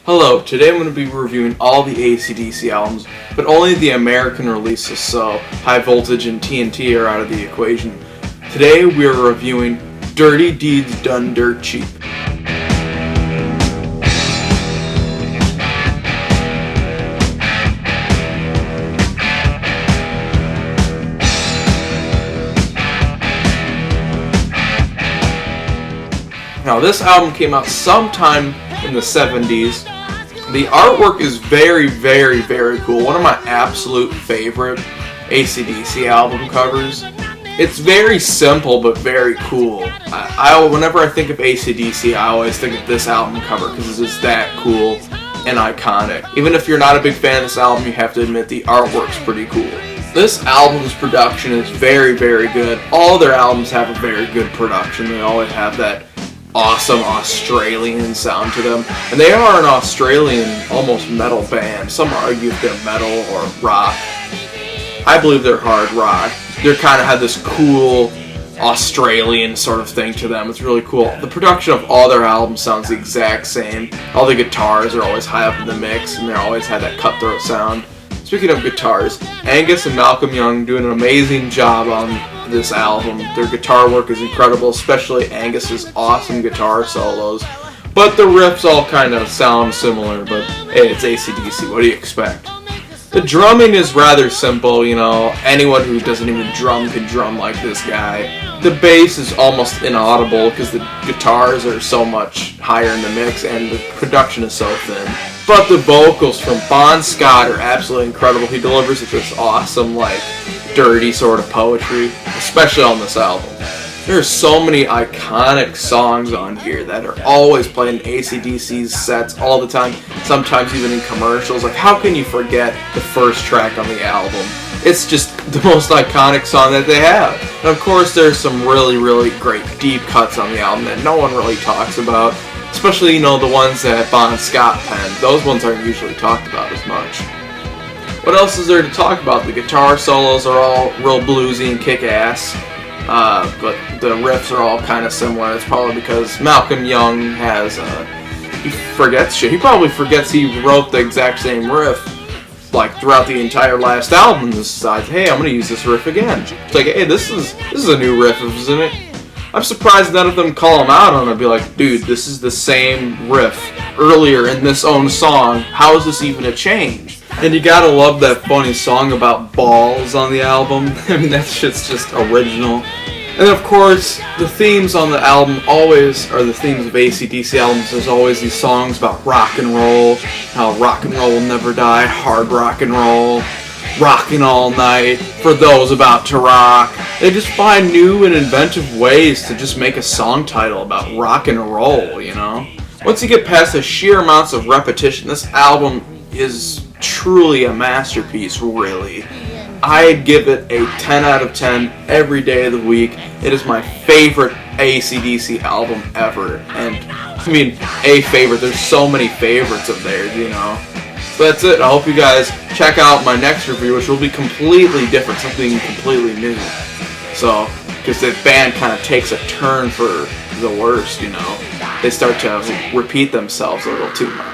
Hello, today I'm going to be reviewing all the ACDC albums, but only the American releases, so High Voltage and TNT are out of the equation. Today we are reviewing Dirty Deeds Done Dirt Cheap. Now this album came out sometime in the 70s. The artwork is very, very, very cool. One of my absolute favorite ACDC album covers. It's very simple but very cool. Whenever I think of ACDC, I always think of this album cover because it's just that cool and iconic. Even if you're not a big fan of this album, you have to admit the artwork's pretty cool. This album's production is very, very good. All their albums have a very good production. They always have that awesome Australian sound to them, and they are an Australian almost metal band. Some argue if they're metal or rock. I believe they're hard rock. They kind of have this cool Australian sort of thing to them. It's really cool. The production of all their albums sounds the exact same. All the guitars are always high up in the mix, and they always have that cutthroat sound. Speaking of guitars, Angus and Malcolm Young do an amazing job on this album. Their guitar work is incredible, especially Angus's awesome guitar solos. But the riffs all kind of sound similar, but hey, it's ACDC, what do you expect? The drumming is rather simple, anyone who doesn't even drum can drum like this guy. The bass is almost inaudible because the guitars are so much higher in the mix and the production is so thin. But the vocals from Bon Scott are absolutely incredible. He delivers this awesome, dirty sort of poetry, especially on this album. There are so many iconic songs on here that are always played in ACDC's sets all the time, sometimes even in commercials. How can you forget the first track on the album? It's just the most iconic song that they have. And of course, there's some really, really great deep cuts on the album that no one really talks about, especially, the ones that Bon Scott penned. Those ones aren't usually talked about as much. What else is there to talk about? The guitar solos are all real bluesy and kick-ass, but the riffs are all kind of similar. It's probably because Malcolm Young he forgets shit. He probably forgets he wrote the exact same riff, throughout the entire last album, and decides, hey, I'm going to use this riff again. It's hey, this is a new riff, isn't it? I'm surprised none of them call him out on it and be like, dude, this is the same riff earlier in this own song. How is this even a change? And you gotta love that funny song about balls on the album. I mean, that shit's just original. And of course, the themes on the album always are the themes of ACDC albums. There's always these songs about rock and roll, how rock and roll will never die, hard rock and roll, rocking all night, for those about to rock. They just find new and inventive ways to just make a song title about rock and roll, Once you get past the sheer amounts of repetition, this album is truly a masterpiece, really. I'd give it a 10 out of 10 every day of the week. It is my favorite ACDC album ever. And, a favorite. There's so many favorites of theirs, So that's it. I hope you guys check out my next review, which will be completely different, something completely new. So, because the band kind of takes a turn for the worst, They start to repeat themselves a little too much.